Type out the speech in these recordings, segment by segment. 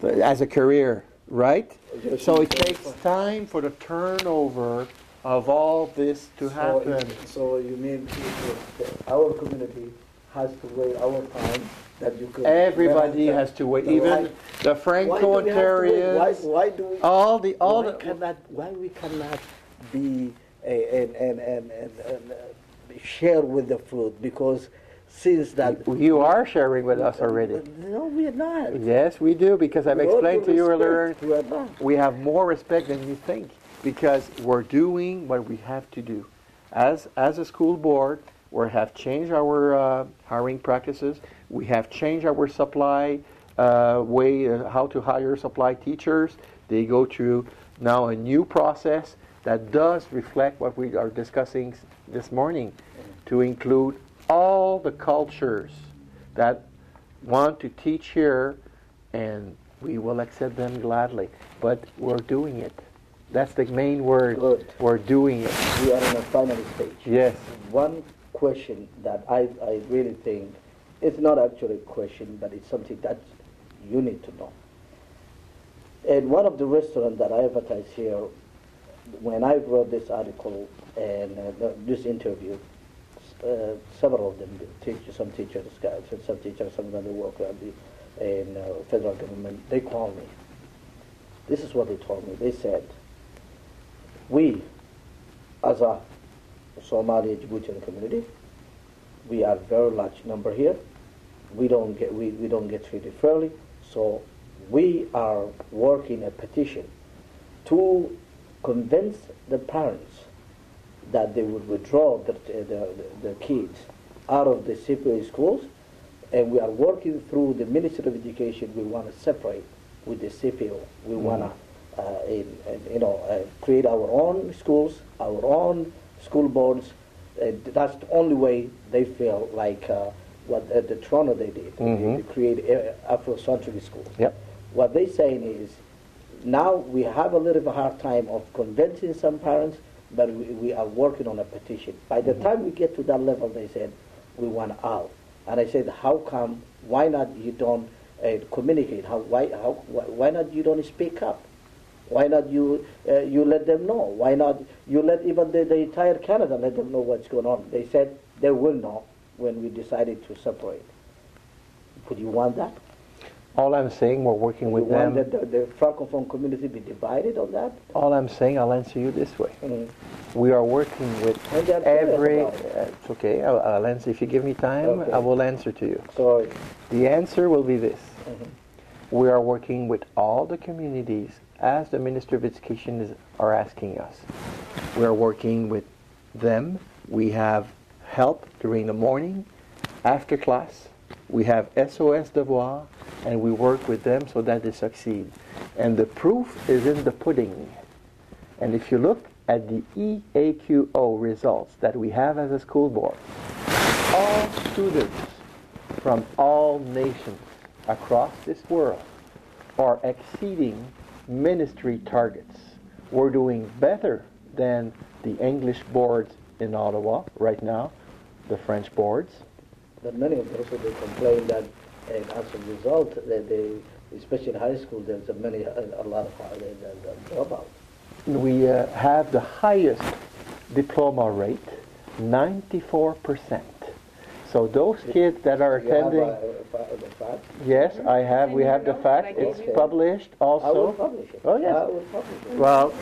as a career, right? Yes, So it takes time for the turnover of all this to happen. So you mean our community has to wait our time that you could... Everybody has to wait. Even the Franco-Ontarians. Why do we... Why we cannot be and share with the fruit? Because since that... You are sharing with us already. No, we are not. Yes, we do, because I've explained to you earlier, we are not. we have more respect than you think, because we're doing what we have to do. As a school board, we have changed our hiring practices. We have changed our supply way, how to hire supply teachers. They go through now a new process that does reflect what we are discussing this morning, to include all the cultures that want to teach here, and we will accept them gladly. But we're doing it. That's the main word. Good. We're doing it. We are in a final stage. Yes. One question that I really think, it's not actually a question, but it's something that you need to know. And one of the restaurants that I advertise here, when I wrote this article and this interview, several of them, some teachers, guys, and some teachers, some of them work in federal government, they called me. This is what they told me. They said, we, as a Somali Djiboutian community, we are a very large number here. We don't get treated fairly, so we are working a petition to convince the parents that they would withdraw the kids out of the CPA schools, and we are working through the Ministry of Education. We want to separate with the CPO. We want to, create our own schools, our own school boards. That's the only way they feel like what the Toronto they did. They create Afrocentric schools. Yep. What they're saying is, now we have a little bit hard time of convincing some parents, but we are working on a petition. By the time we get to that level, they said, we want out. And I said, how come, why not you don't communicate? Why not you don't speak up? Why not you let them know? Why not you let even the entire Canada let them know what's going on? They said they will know when we decided to separate. Would you want that? All I'm saying, we're working with them. Want that the Francophone community be divided on that? All I'm saying, I'll answer you this way. We are working with every... it's okay, I'll answer. If you give me time, okay. I will answer to you. Sorry. The answer will be this. We are working with all the communities as the Minister of Education are asking us. We are working with them. We have help during the morning, after class. We have SOS Devoir, and we work with them so that they succeed. And the proof is in the pudding. And if you look at the EAQO results that we have as a school board, all students from all nations across this world are exceeding ministry targets. We're doing better than the English boards in Ottawa right now, the French boards. But many of those, they complain that as a result, that they, especially in high school, there's a lot of dropouts. We have the highest diploma rate, 94%. So those kids that are attending... the fact? Yes, I have. We have the fact. It's published also. I will publish it. Oh, yes. I will publish it. Well,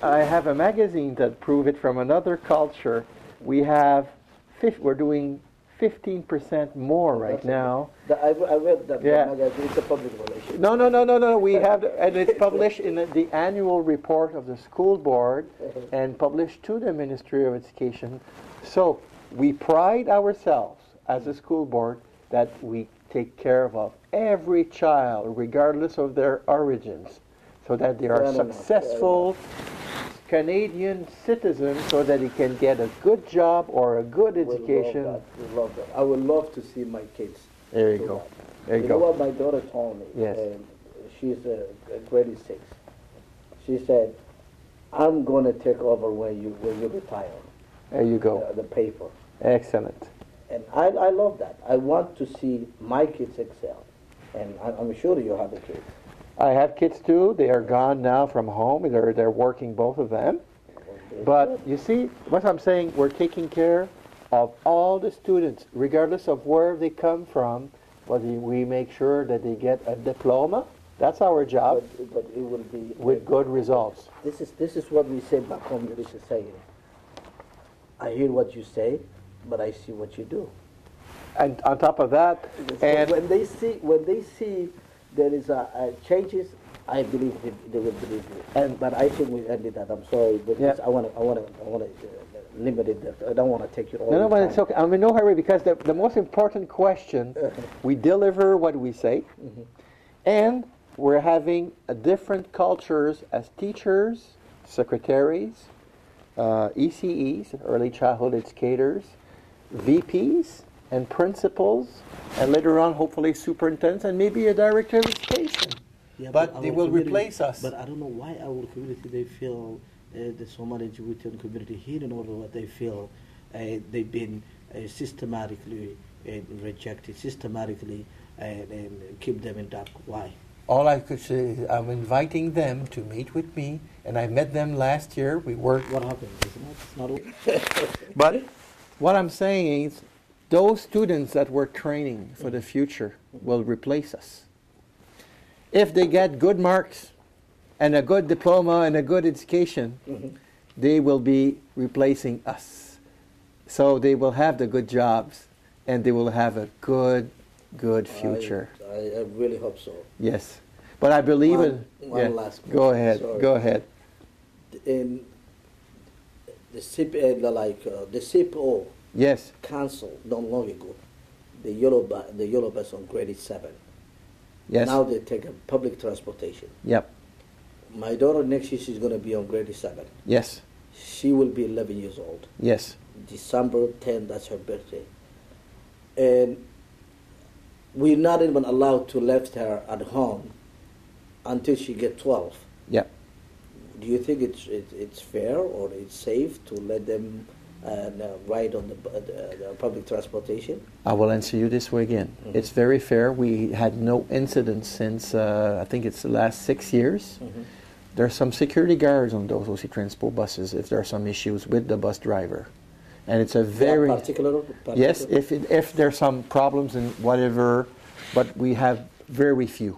I have a magazine that prove it from another culture. We're doing 15% more right now. I read that magazine. It's a public relation. No. We have, and it's published in the annual report of the school board and published to the Ministry of Education. So we pride ourselves as a school board that we take care of every child, regardless of their origins, so that they are successful Canadian citizens, so that he can get a good job or a good education. We love that. I would love to see my kids. There you go. There you go. go. You know what my daughter told me? Yes. She's grade 6. She said, "I'm going to take over when you retire." There you go. The paper. Excellent. And I love that. I want to see my kids excel. And I'm sure you have the kids. I have kids too. They are gone now from home. They're working, both of them. But you see, what I'm saying, we're taking care of all the students, regardless of where they come from. But we make sure that they get a diploma. That's our job. But it will be with good results. This is what we say back home. There is a saying. I hear what you say, but I see what you do. And on top of that, and when they see there is a changes, I believe they will believe me. But I think we ended that. I'm sorry, but I want to limit it. I don't want to take you all. No, but it's okay. I'm in no hurry, because the most important question, we deliver what we say, and we're having different cultures as teachers, secretaries, ECEs, early childhood educators, VPs, and principals, and later on, hopefully, superintendents, and maybe a director of education. Yeah, but they will replace us. But I don't know why our community, they feel, the Somali Djiboutian community here in Ottawa, they feel they've been systematically rejected, systematically, and keep them in dark. Why? All I could say is I'm inviting them to meet with me, and I met them last year. We worked. What happened? It's not But what I'm saying is, those students that we're training for the future will replace us. If they get good marks and a good diploma and a good education, they will be replacing us. So they will have the good jobs, and they will have a good future. I really hope so. Yes. But I believe in... One last question. Go ahead. Sorry. Go ahead. In the CPO Yes. council not long ago, the yellow bus on grade 7. Yes. Now they take a public transportation. Yep. My daughter next year, she's going to be on grade 7. Yes. She will be 11 years old. Yes. December 10th, that's her birthday. And we're not even allowed to left her at home until she gets 12. Yep. Do you think it's fair or it's safe to let them ride on the public transportation? I will answer you this way again. It's very fair. We had no incidents since, I think it's the last 6 years. There are some security guards on those OC Transpo buses if there are some issues with the bus driver. And it's a very... particular? Yes, if there are some problems and whatever, but we have very few.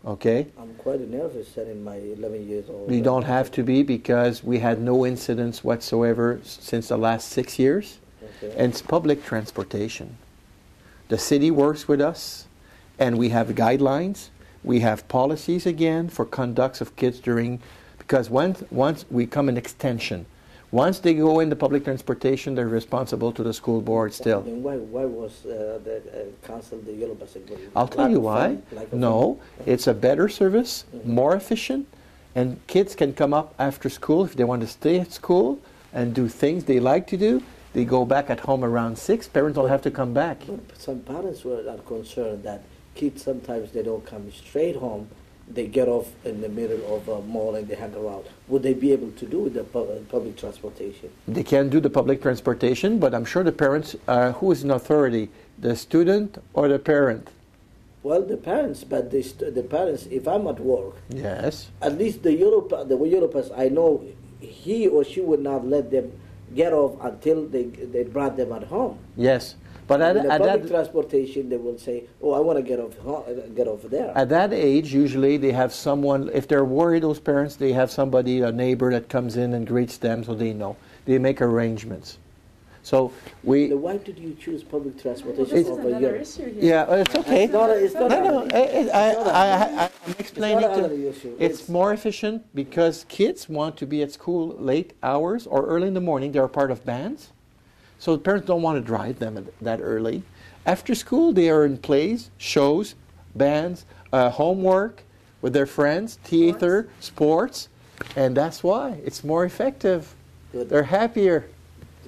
Okay? I'm quite nervous setting my 11 years old. You don't have to be, because we had no incidents whatsoever since the last 6 years. Okay. And it's public transportation. The city works with us, and we have guidelines. We have policies again for conducts of kids during, because once we come an extension. Once they go into public transportation, they're responsible to the school board still. Then why was the council the yellow bus? I'll tell you why. No, it's a better service, more efficient, and kids can come up after school if they want to stay at school and do things they like to do. They go back at home around 6. Parents don't have to come back. But some parents are concerned that kids sometimes they don't come straight home. They get off in the middle of a mall and they hang around. Would they be able to do the public transportation? They can do the public transportation, but I'm sure the parents, who is in authority, the student or the parent? Well, the parents, but the parents, if I'm at work, yes, at least the Europass, I know he or she would not let them get off until they brought them at home. Yes. But in the public transportation, they will say, "Oh, I want to get off there." At that age, usually they have someone. If they're worried, those parents, they have somebody, a neighbor that comes in and greets them, so they know. They make arrangements. So we. Why did you choose public transportation over another issue here. Yeah, it's okay. It's not I'm explaining it's more efficient because kids want to be at school late hours or early in the morning. They're part of bands. So the parents don't want to drive them that early. After school, they are in plays, shows, bands, homework with their friends, theater, sports, and that's why it's more effective. Good. They're happier.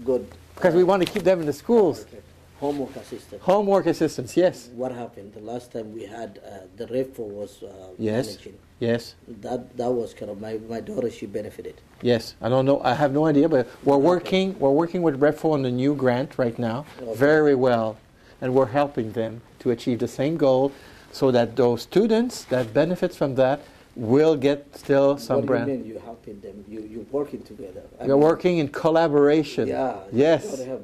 Good. Because we want to keep them in the schools. Okay. Homework assistant. Homework assistants, yes. What happened the last time we had the REFO was Yes. managing? Yes. That was kind of my daughter. She benefited. Yes, I don't know. I have no idea, but we're working with REFO on the new grant right now, very well, and we're helping them to achieve the same goal. so that those students that benefits from that will get still some What do brand. you mean you're helping them? You're working together. We're working in collaboration. Yeah. Yes. You gotta have,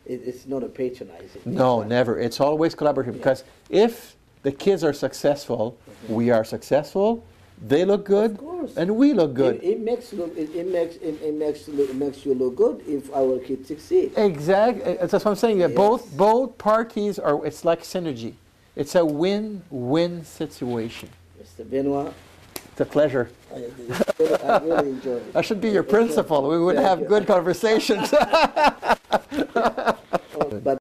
it's not a patronizing. No, never. It's always collaborative because if the kids are successful, we are successful. They look good, Of course. and we look good. It makes you look good if our kids succeed. Exactly. That's what I'm saying. That Yes. both parties are. It's like synergy. It's a win-win situation. Mr. Benoit, It's a pleasure. I really enjoyed it. I should be your principal. We would Thank have you. good conversations. But